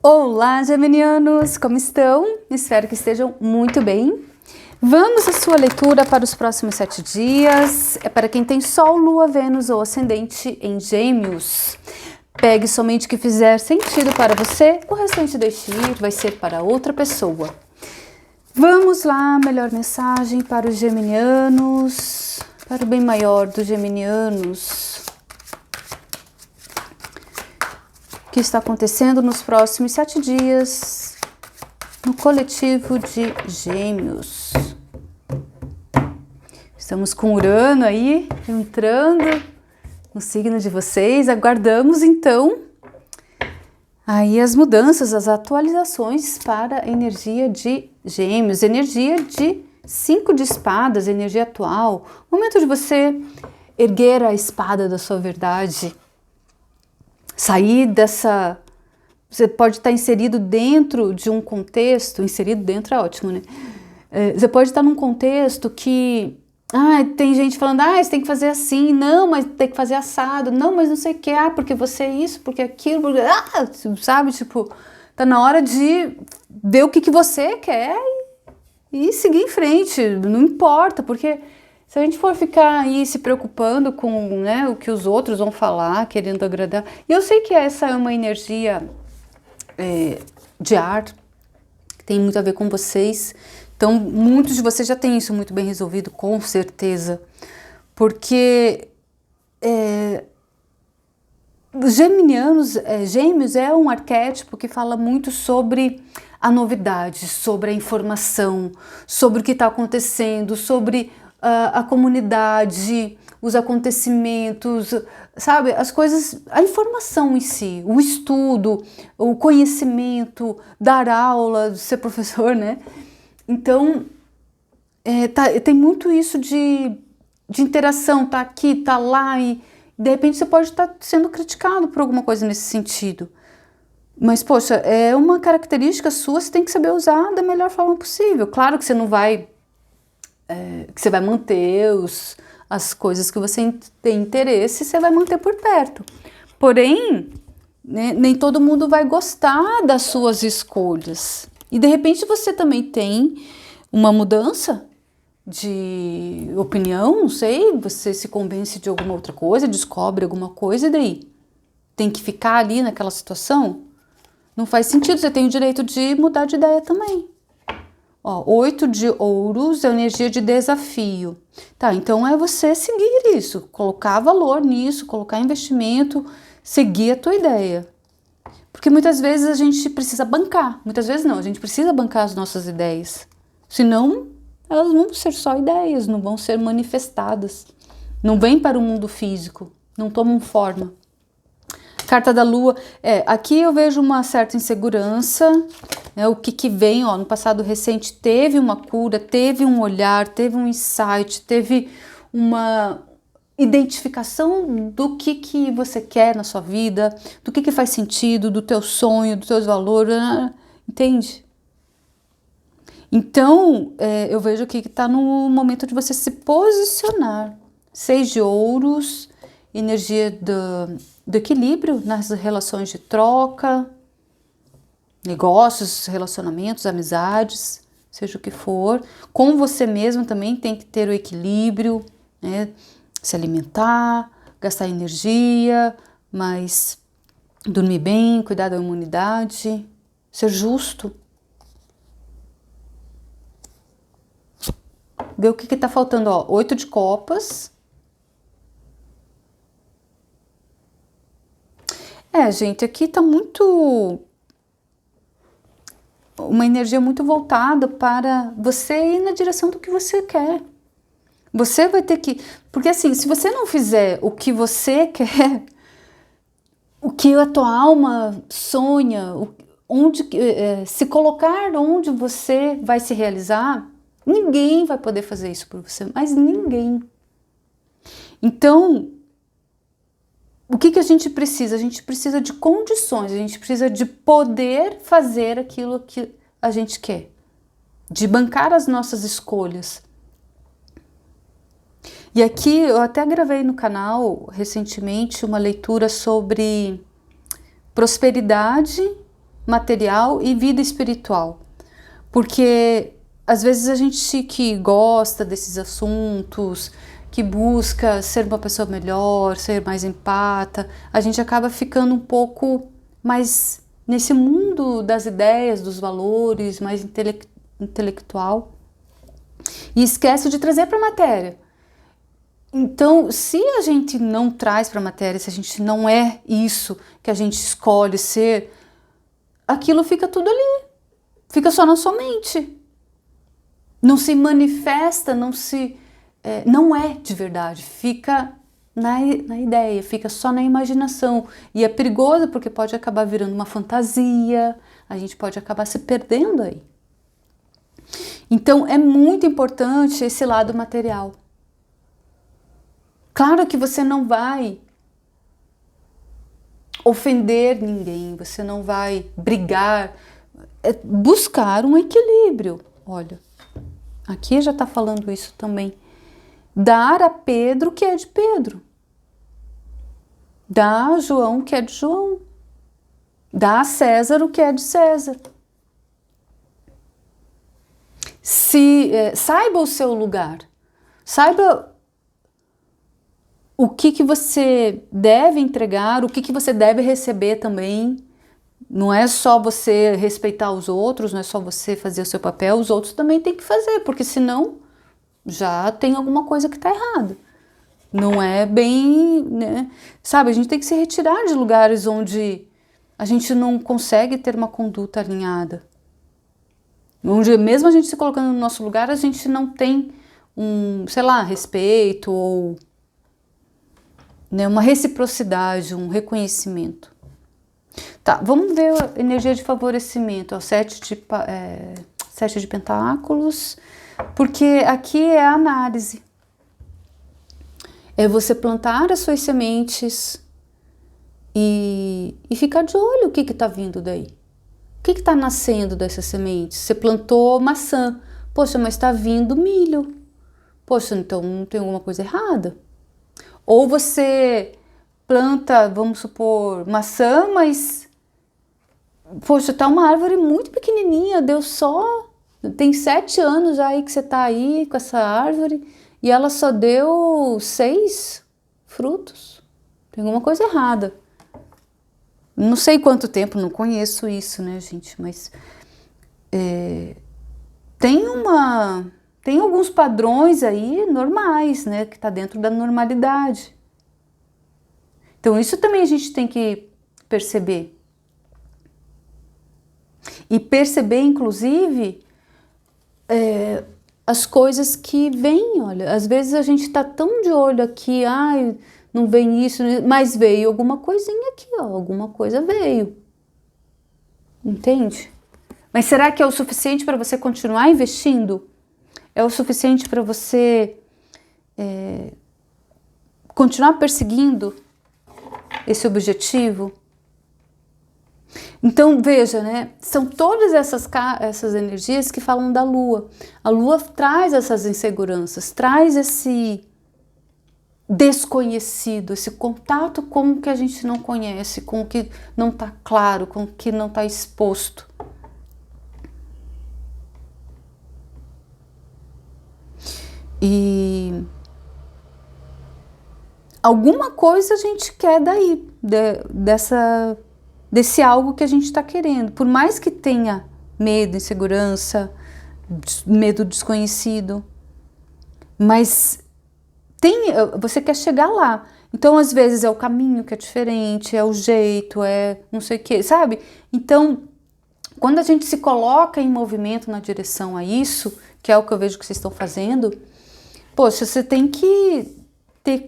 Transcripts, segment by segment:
Olá, geminianos! Como estão? Espero que estejam muito bem. Vamos à sua leitura para os próximos 7 dias. É para quem tem Sol, Lua, Vênus ou Ascendente em Gêmeos. Pegue somente o que fizer sentido para você, o restante deixe ir, vai ser para outra pessoa. Vamos lá, melhor mensagem para os geminianos, para o bem maior dos geminianos. O que está acontecendo nos próximos 7 dias no coletivo de Gêmeos? Estamos com Urano aí entrando no signo de vocês. Aguardamos então aí as mudanças, as atualizações para a energia de Gêmeos, energia de 5 de espadas, energia atual. Momento de você erguer a espada da sua verdade. Sair dessa... Você pode estar inserido dentro de um contexto... Inserido dentro é ótimo, né? Você pode estar num contexto que... tem gente falando, você tem que fazer assim. Não, mas tem que fazer assado. Não, mas não sei o que. Porque você é isso, porque aquilo... sabe? Tipo, tá na hora de ver o que você quer e seguir em frente. Não importa, porque... Se a gente for ficar aí se preocupando com, né, o que os outros vão falar, querendo agradar... E eu sei que essa é uma energia de ar, que tem muito a ver com vocês. Então, muitos de vocês já têm isso muito bem resolvido, com certeza. Porque os geminianos, Gêmeos é um arquétipo que fala muito sobre a novidade, sobre a informação, sobre o que está acontecendo, sobre... a comunidade, os acontecimentos, sabe, as coisas, a informação em si, o estudo, o conhecimento, dar aula, ser professor, né? Então, tem muito isso de interação, tá aqui, tá lá, e de repente você pode estar sendo criticado por alguma coisa nesse sentido. Mas, poxa, é uma característica sua, você tem que saber usar da melhor forma possível. Claro que você não vai... que você vai manter as coisas que você tem interesse, você vai manter por perto. Porém, né, nem todo mundo vai gostar das suas escolhas. E de repente você também tem uma mudança de opinião, não sei, você se convence de alguma outra coisa, descobre alguma coisa e daí? Tem que ficar ali naquela situação? Não faz sentido, você tem o direito de mudar de ideia também. 8 de ouros é energia de desafio. Tá, então é você seguir isso, colocar valor nisso, colocar investimento, seguir a tua ideia. Porque muitas vezes a gente precisa bancar, muitas vezes não, a gente precisa bancar as nossas ideias. Senão, elas vão ser só ideias, não vão ser manifestadas. Não vêm para o mundo físico, não tomam forma. Carta da Lua, aqui eu vejo uma certa insegurança, né, o que vem, no passado recente teve uma cura, teve um olhar, teve um insight, teve uma identificação do que você quer na sua vida, do que faz sentido, do teu sonho, dos teus valores, entende? Então, eu vejo aqui que está no momento de você se posicionar. 6 de ouros, energia do equilíbrio nas relações de troca, negócios, relacionamentos, amizades, seja o que for. Com você mesmo também tem que ter o equilíbrio, né? Se alimentar, gastar energia, mas dormir bem, cuidar da imunidade, ser justo. Ver o que está faltando, 8 de copas. Gente, aqui tá muito... uma energia muito voltada para você ir na direção do que você quer. Você vai ter que... Porque assim, se você não fizer o que você quer, o que a tua alma sonha, se colocar onde você vai se realizar, ninguém vai poder fazer isso por você, mas ninguém. Então... o que a gente precisa? A gente precisa de condições, a gente precisa de poder fazer aquilo que a gente quer, de bancar as nossas escolhas. E aqui eu até gravei no canal recentemente uma leitura sobre prosperidade material e vida espiritual. Porque às vezes a gente que gosta desses assuntos, que busca ser uma pessoa melhor, ser mais empata, a gente acaba ficando um pouco mais nesse mundo das ideias, dos valores, mais intelectual, e esquece de trazer para a matéria. Então, se a gente não traz para a matéria, se a gente não é isso que a gente escolhe ser, aquilo fica tudo ali, fica só na sua mente. Não se manifesta, não é de verdade, fica na ideia, fica só na imaginação. E é perigoso porque pode acabar virando uma fantasia, a gente pode acabar se perdendo aí. Então, é muito importante esse lado material. Claro que você não vai ofender ninguém, você não vai brigar, é buscar um equilíbrio. Olha, aqui já está falando isso também. Dar a Pedro o que é de Pedro. Dar a João o que é de João. Dar a César o que é de César. Saiba o seu lugar. Saiba o que você deve entregar, o que você deve receber também. Não é só você respeitar os outros, não é só você fazer o seu papel, os outros também têm que fazer, porque senão já tem alguma coisa que está errada. Não é bem, né? Sabe, a gente tem que se retirar de lugares onde a gente não consegue ter uma conduta alinhada. Onde mesmo a gente se colocando no nosso lugar, a gente não tem sei lá, respeito ou, né, uma reciprocidade, um reconhecimento. Tá, vamos ver a energia de favorecimento, ó, 7 de pentáculos, porque aqui é a análise. É você plantar as suas sementes e ficar de olho o que está vindo daí. O que está nascendo dessas sementes? Você plantou maçã, poxa, mas está vindo milho. Poxa, então tem alguma coisa errada. Ou você planta, vamos supor, maçã, mas poxa, tá uma árvore muito pequenininha, tem 7 anos já aí que você tá aí com essa árvore e ela só deu 6 frutos. Tem alguma coisa errada. Não sei quanto tempo, não conheço isso, né, gente, mas tem alguns padrões aí normais, né, que tá dentro da normalidade. Então isso também a gente tem que perceber. E perceber, inclusive, as coisas que vêm, olha, às vezes a gente tá tão de olho aqui, ai, não vem isso, mas veio alguma coisinha aqui, ó, alguma coisa veio. Entende? Mas será que é o suficiente para você continuar investindo? É o suficiente para você continuar perseguindo esse objetivo? Então veja, né? São todas essas energias que falam da Lua. A Lua traz essas inseguranças, traz esse desconhecido, esse contato com o que a gente não conhece, com o que não está claro, com o que não está exposto. E alguma coisa a gente quer daí, desse algo que a gente está querendo. Por mais que tenha medo, insegurança, medo desconhecido, mas você quer chegar lá. Então, às vezes, é o caminho que é diferente, é o jeito, é não sei o que, sabe? Então, quando a gente se coloca em movimento na direção a isso, que é o que eu vejo que vocês estão fazendo, poxa, você tem que ter...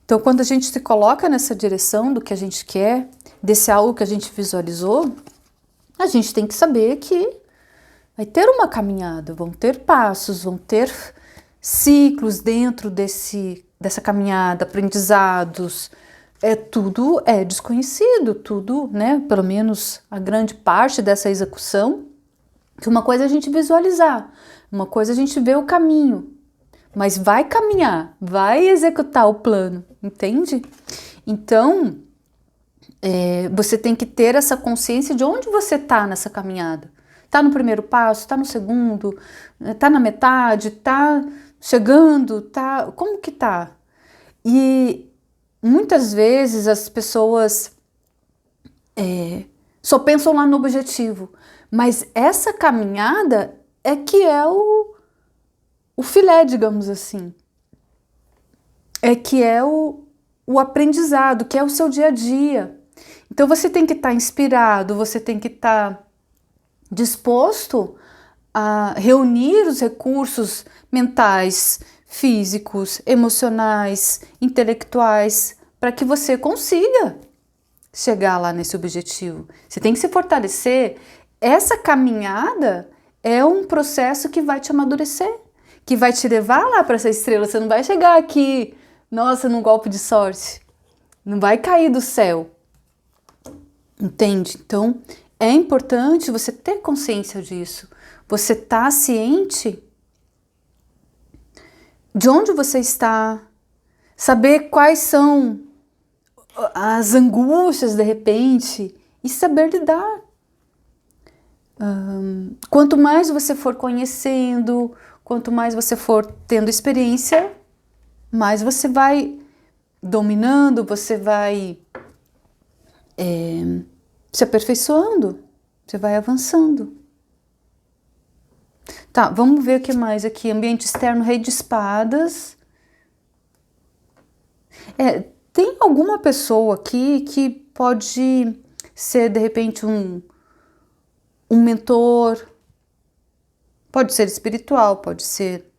Então, quando a gente se coloca nessa direção do que a gente quer, desse algo que a gente visualizou, a gente tem que saber que vai ter uma caminhada, vão ter passos, vão ter ciclos dentro dessa caminhada, aprendizados. Tudo é desconhecido, tudo, né? Pelo menos a grande parte dessa execução, que uma coisa é a gente visualizar, uma coisa é a gente ver o caminho, mas vai caminhar, vai executar o plano, entende? Então, Você tem que ter essa consciência de onde você está nessa caminhada. Está no primeiro passo, está no segundo, está na metade, está chegando, tá... Como que tá? E muitas vezes as pessoas só pensam lá no objetivo, mas essa caminhada é que é o filé, digamos assim. É que é o aprendizado, que é o seu dia a dia. Então você tem que estar inspirado, você tem que estar disposto a reunir os recursos mentais, físicos, emocionais, intelectuais, para que você consiga chegar lá nesse objetivo. Você tem que se fortalecer. Essa caminhada é um processo que vai te amadurecer, que vai te levar lá para essa estrela. Você não vai chegar aqui, nossa, num golpe de sorte. Não vai cair do céu. Entende? Então, é importante você ter consciência disso. Você tá ciente de onde você está, saber quais são as angústias de repente e saber lidar. Quanto mais você for conhecendo, quanto mais você for tendo experiência, mais você vai dominando, você vai se aperfeiçoando, você vai avançando. Tá, vamos ver o que mais aqui. Ambiente externo, Rei de Espadas. Tem alguma pessoa aqui que pode ser, de repente, um mentor. Pode ser espiritual, pode ser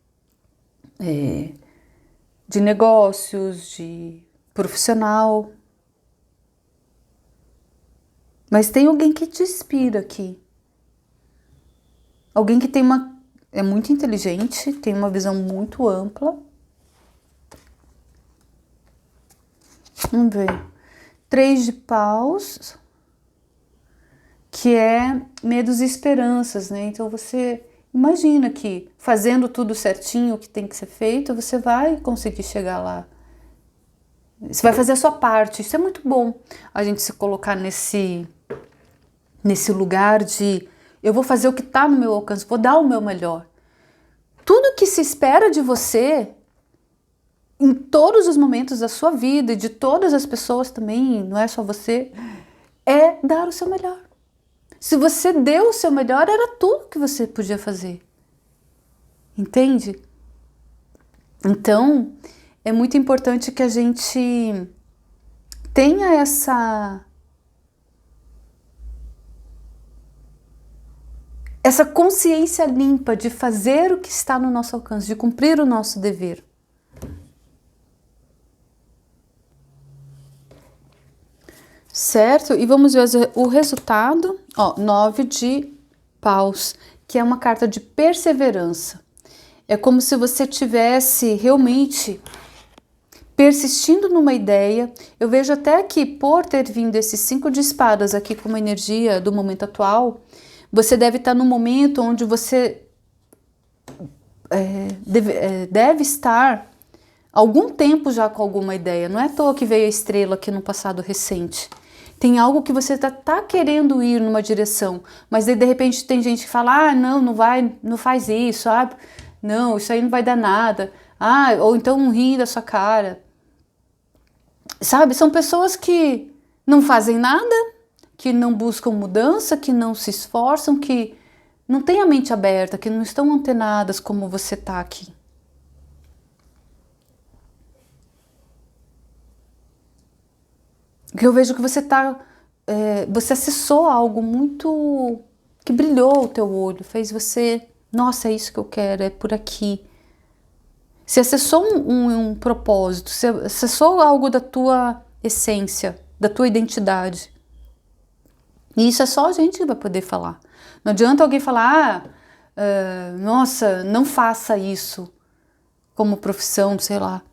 de negócios, de profissional. Mas tem alguém que te inspira aqui. Alguém que é muito inteligente, tem uma visão muito ampla. Vamos ver. 3 de paus, que é medos e esperanças, né? Então você imagina que fazendo tudo certinho, o que tem que ser feito, você vai conseguir chegar lá. Você vai fazer a sua parte. Isso é muito bom, a gente se colocar nesse lugar de eu vou fazer o que está no meu alcance, vou dar o meu melhor. Tudo que se espera de você, em todos os momentos da sua vida e de todas as pessoas também, não é só você, é dar o seu melhor. Se você deu o seu melhor, era tudo que você podia fazer. Entende? Então, é muito importante que a gente tenha essa consciência limpa de fazer o que está no nosso alcance, de cumprir o nosso dever. Certo? E vamos ver o resultado. 9 de paus, que é uma carta de perseverança. É como se você tivesse realmente persistindo numa ideia. Eu vejo até que por ter vindo esses 5 de espadas aqui com uma energia do momento atual, você deve estar num momento onde você deve estar algum tempo já com alguma ideia. Não é à toa que veio a estrela aqui no passado recente. Tem algo que você tá querendo ir numa direção, mas aí de repente tem gente que fala, não vai, não faz isso, sabe? Não, isso aí não vai dar nada. Ou então ri da sua cara. Sabe, são pessoas que não fazem nada, que não buscam mudança, que não se esforçam, que não têm a mente aberta, que não estão antenadas como você está aqui. Eu vejo que você você acessou algo muito que brilhou o teu olho, fez você, nossa, é isso que eu quero, é por aqui. Você acessou um propósito, você acessou algo da tua essência, da tua identidade. E isso é só a gente que vai poder falar. Não adianta alguém falar, nossa, não faça isso como profissão, sei lá.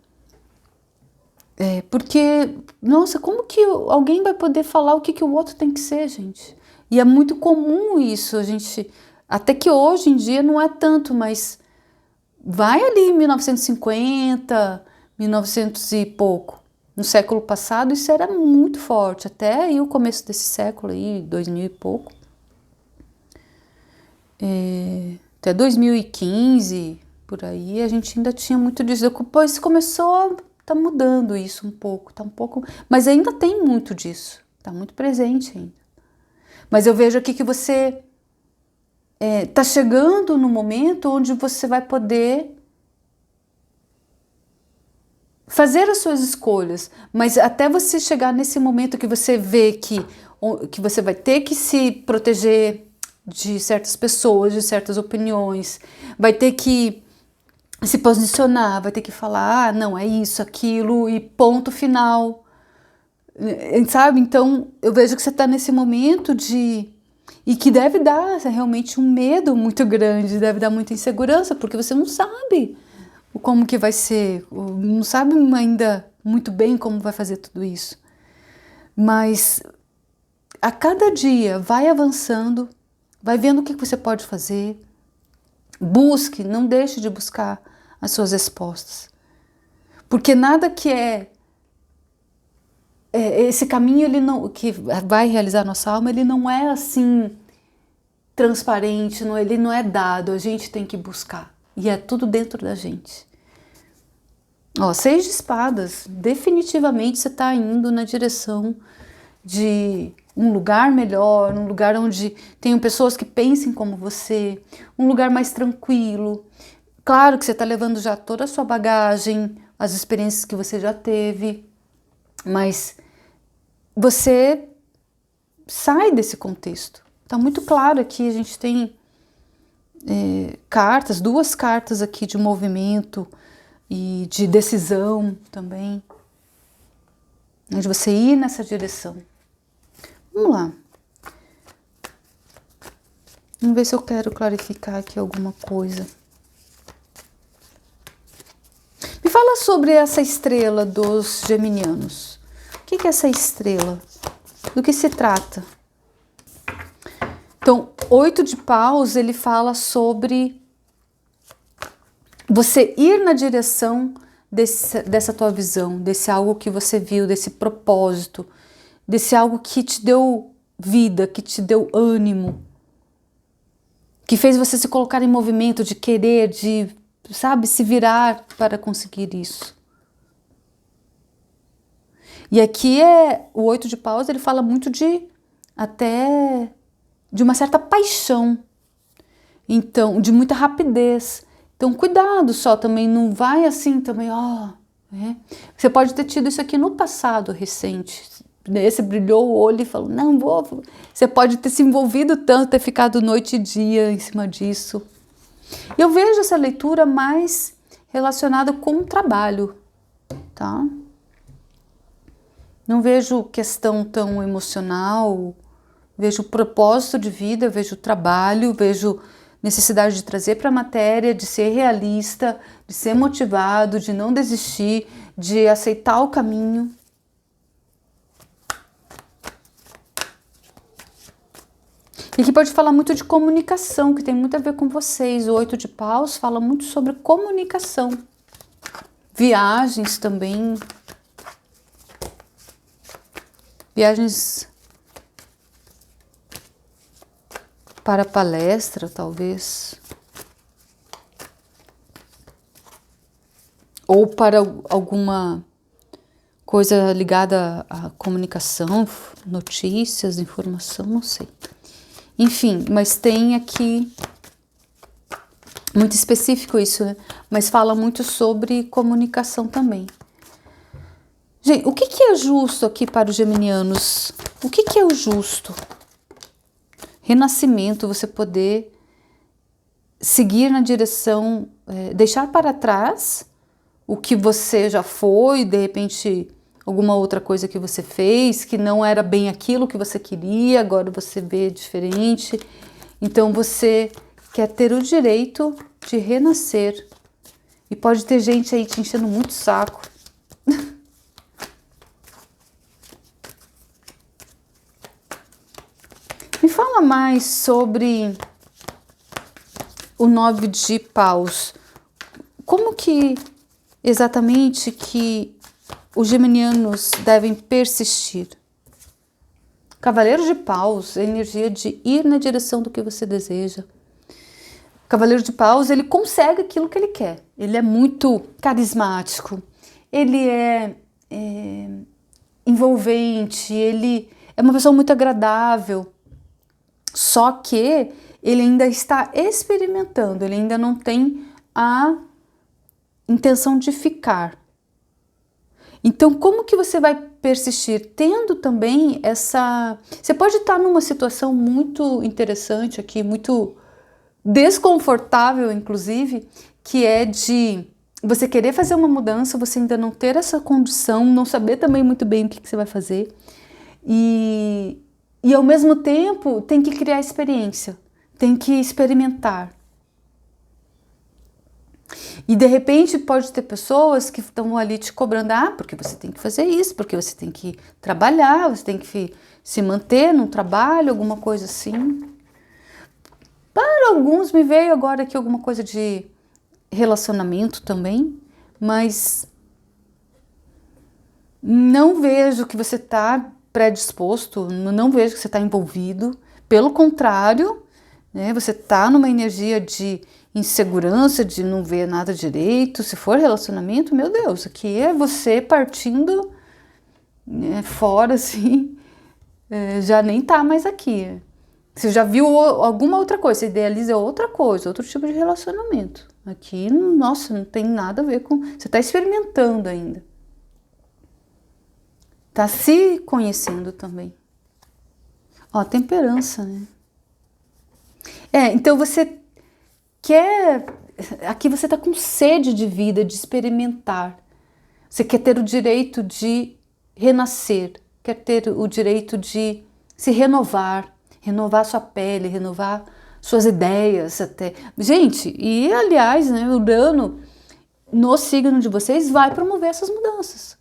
Porque, nossa, como que alguém vai poder falar o que o outro tem que ser, gente? E é muito comum isso, até que hoje em dia não é tanto, mas vai ali em 1950, 1900 e pouco. No século passado isso era muito forte, até aí o começo desse século aí, 2000 e pouco. Até 2015, por aí, a gente ainda tinha muito disso. Depois começou a tá mudando isso um pouco, mas ainda tem muito disso, tá muito presente ainda. Mas eu vejo aqui que você tá chegando no momento onde você vai poder fazer as suas escolhas, mas até você chegar nesse momento que você vê que você vai ter que se proteger de certas pessoas, de certas opiniões, vai ter que se posicionar, vai ter que falar, não, é isso, aquilo e ponto final, sabe? Então eu vejo que você está nesse momento e que deve dar realmente um medo muito grande, deve dar muita insegurança, porque você não sabe como que vai ser, não sabe ainda muito bem como vai fazer tudo isso. Mas a cada dia vai avançando, vai vendo o que você pode fazer, busque, não deixe de buscar as suas respostas. Porque nada que esse caminho ele não, que vai realizar nossa alma, ele não é assim transparente, ele não é dado, a gente tem que buscar. E é tudo dentro da gente. Ó, 6 de espadas, definitivamente você está indo na direção de um lugar melhor, um lugar onde tenham pessoas que pensem como você, um lugar mais tranquilo. Claro que você está levando já toda a sua bagagem, as experiências que você já teve, mas você sai desse contexto. Está muito claro aqui, a gente tem cartas, 2 cartas aqui de movimento e de decisão também, onde você ir nessa direção. Vamos lá. Vamos ver se eu quero clarificar aqui alguma coisa. Me fala sobre essa estrela dos geminianos. O que é essa estrela? Do que se trata? Então, 8 de paus, ele fala sobre você ir na direção dessa tua visão, desse algo que você viu, desse propósito, desse algo que te deu vida, que te deu ânimo, que fez você se colocar em movimento, de querer, de, sabe, se virar para conseguir isso. E aqui o 8 de paus, ele fala muito até de uma certa paixão, então, de muita rapidez. Então, cuidado só, também não vai assim também, Você pode ter tido isso aqui no passado recente, você brilhou o olho e falou, não vou. Você pode ter se envolvido tanto, ter ficado noite e dia em cima disso. Eu vejo essa leitura mais relacionada com o trabalho, tá? Não vejo questão tão emocional, vejo propósito de vida, vejo trabalho, vejo necessidade de trazer para a matéria, de ser realista, de ser motivado, de não desistir, de aceitar o caminho. E aqui pode falar muito de comunicação, que tem muito a ver com vocês. O 8 de paus fala muito sobre comunicação. Viagens também. Viagens para palestra, talvez. Ou para alguma coisa ligada à comunicação, notícias, informação, não sei. Enfim, mas tem aqui, muito específico isso, né? Mas fala muito sobre comunicação também. Gente, o que é justo aqui para os geminianos? O que é o justo? Renascimento, você poder seguir na direção, deixar para trás o que você já foi, de repente alguma outra coisa que você fez, que não era bem aquilo que você queria, agora você vê diferente. Então você quer ter o direito de renascer. E pode ter gente aí te enchendo muito o saco. Me fala mais sobre o 9 de paus. Como que exatamente que os geminianos devem persistir? Cavaleiro de Paus, a energia de ir na direção do que você deseja. Cavaleiro de Paus, ele consegue aquilo que ele quer. Ele é muito carismático, ele é envolvente, ele é uma pessoa muito agradável. Só que ele ainda está experimentando, ele ainda não tem a intenção de ficar. Então, como que você vai persistir? Tendo também essa... Você pode estar numa situação muito interessante aqui, muito desconfortável, inclusive, que é de você querer fazer uma mudança, você ainda não ter essa condição, não saber também muito bem o que você vai fazer. E ao mesmo tempo, tem que criar experiência, tem que experimentar. E de repente pode ter pessoas que estão ali te cobrando, porque você tem que fazer isso, porque você tem que trabalhar, você tem que se manter num trabalho, alguma coisa assim. Para alguns me veio agora aqui alguma coisa de relacionamento também, mas não vejo que você está predisposto, não vejo que você está envolvido. Pelo contrário, né, você está numa energia de insegurança, de não ver nada direito. Se for relacionamento, meu Deus, aqui é você partindo fora, assim, já nem tá mais aqui. Você já viu alguma outra coisa, você idealiza outra coisa, outro tipo de relacionamento. Aqui, nossa, não tem nada a ver com... Você está experimentando ainda. Está se conhecendo também. Ó, temperança, né? Então você quer... Aqui você está com sede de vida, de experimentar. Você quer ter o direito de renascer, quer ter o direito de se renovar, renovar sua pele, renovar suas ideias até. Gente, e aliás, né, Urano no signo de vocês vai promover essas mudanças.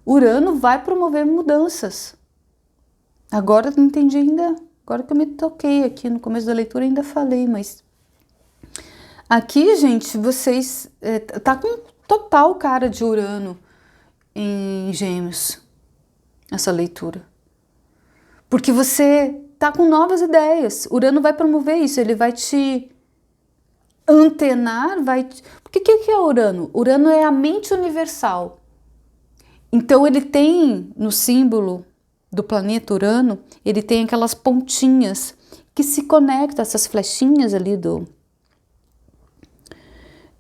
Urano vai promover mudanças. Agora não entendi ainda, agora que eu me toquei aqui no começo da leitura ainda falei, mas aqui, gente, vocês tá com total cara de Urano em Gêmeos, essa leitura. Porque você tá com novas ideias. Urano vai promover isso, ele vai te antenar, Porque o que é Urano? Urano é a mente universal. Então ele tem, no símbolo do planeta Urano, ele tem aquelas pontinhas que se conectam, essas flechinhas ali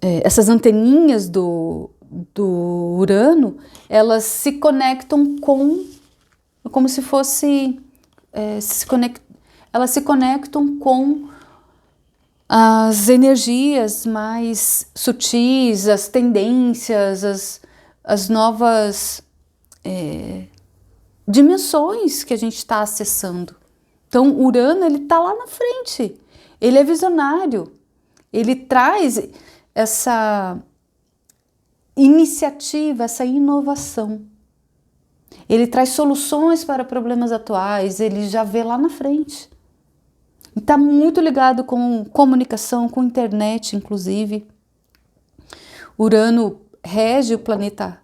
essas anteninhas do Urano, elas se conectam como se fosse... elas se conectam com as energias mais sutis, as tendências, as novas dimensões que a gente está acessando. Então, Urano, ele está lá na frente, ele é visionário, ele traz essa iniciativa, essa inovação. Ele traz soluções para problemas atuais, ele já vê lá na frente. Está muito ligado com comunicação, com internet, inclusive. Urano rege o planeta...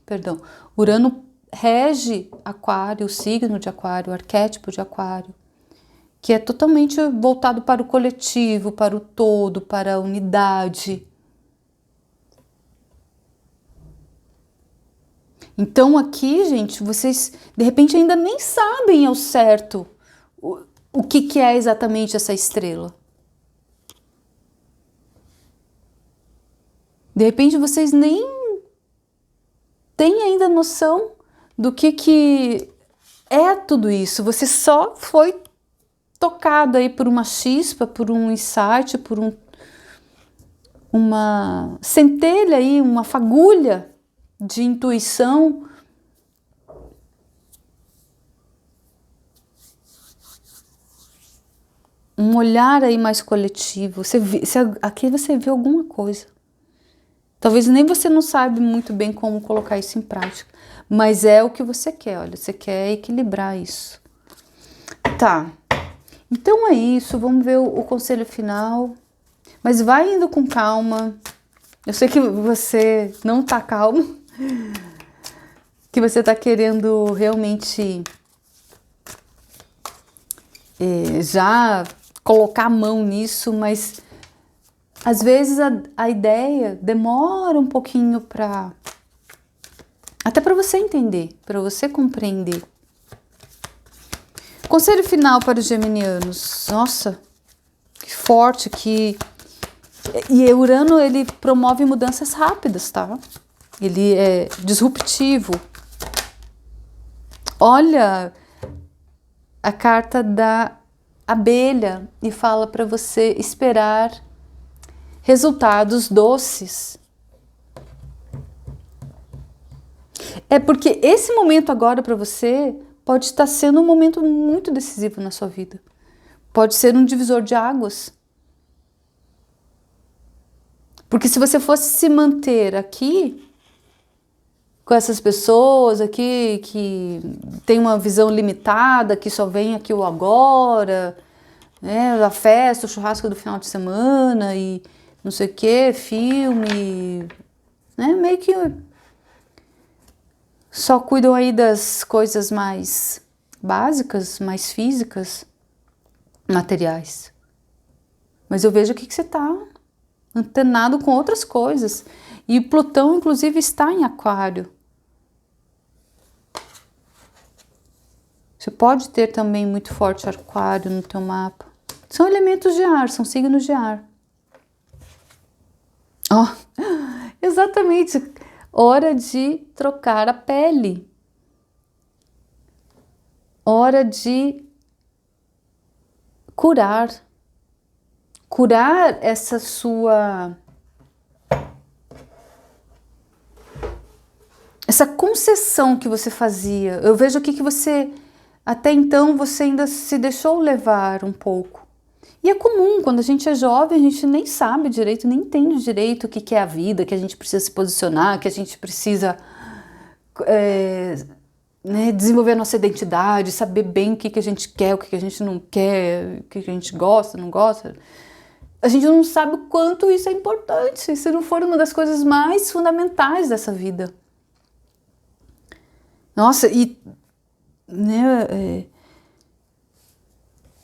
Perdão. Urano rege Aquário, o signo de Aquário, o arquétipo de Aquário, que é totalmente voltado para o coletivo, para o todo, para a unidade. Então aqui, gente, vocês de repente ainda nem sabem ao certo o que é exatamente essa estrela. De repente vocês nem têm ainda noção do que é tudo isso. Você só foi tocado aí por uma chispa, por um insight, por uma centelha aí, uma fagulha de intuição. Um olhar aí mais coletivo. Aqui você vê alguma coisa. Talvez nem você não sabe muito bem como colocar isso em prática, mas é o que você quer, olha, você quer equilibrar isso. Tá, então é isso, vamos ver o conselho final, mas vai indo com calma. Eu sei que você não tá calmo, que você está querendo realmente já colocar a mão nisso, mas às vezes a ideia demora um pouquinho até para você entender, para você compreender. Conselho final para os geminianos. Nossa, que forte que... E Urano, ele promove mudanças rápidas, tá? Ele é disruptivo. Olha a carta da abelha e fala para você esperar resultados doces. É porque esse momento agora para você pode estar sendo um momento muito decisivo na sua vida. Pode ser um divisor de águas. Porque se você fosse se manter aqui, com essas pessoas aqui que tem uma visão limitada, que só vem aqui o agora, né, a festa, o churrasco do final de semana e não sei o que, filme, né, meio que só cuidam aí das coisas mais básicas, mais físicas, materiais. Mas eu vejo aqui que você está antenado com outras coisas. E Plutão, inclusive, está em Aquário. Você pode ter também muito forte Aquário no teu mapa. São elementos de ar, são signos de ar. Oh, exatamente. Hora de trocar a pele. Hora de curar. Curar essa concessão que você fazia. Eu vejo aqui que você, até então, você ainda se deixou levar um pouco. E é comum, quando a gente é jovem, a gente nem sabe direito, nem entende direito o que é a vida, que a gente precisa se posicionar, que a gente precisa né, desenvolver a nossa identidade, saber bem o que a gente quer, o que a gente não quer, o que a gente gosta, não gosta. A gente não sabe o quanto isso é importante, se não for uma das coisas mais fundamentais dessa vida. Nossa, e né,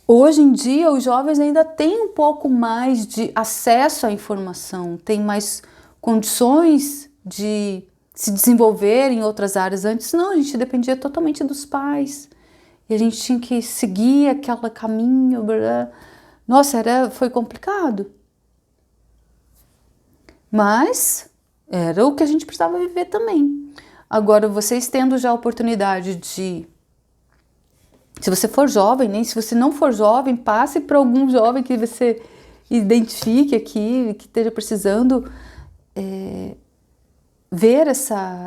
hoje em dia os jovens ainda têm um pouco mais de acesso à informação, têm mais condições de se desenvolver em outras áreas. Antes não, a gente dependia totalmente dos pais e a gente tinha que seguir aquele caminho. Nossa, foi complicado. Mas era o que a gente precisava viver também. Agora, vocês tendo já a oportunidade de... Se você for jovem, nem se você não for jovem, passe para algum jovem que você identifique aqui, que esteja precisando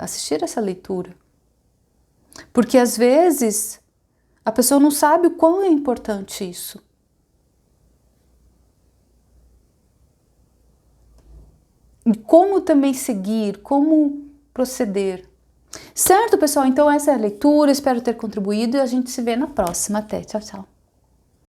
assistir essa leitura. Porque às vezes a pessoa não sabe o quão é importante isso. E como também seguir, como proceder. Certo, pessoal? Então essa é a leitura, espero ter contribuído e a gente se vê na próxima. Até, tchau, tchau.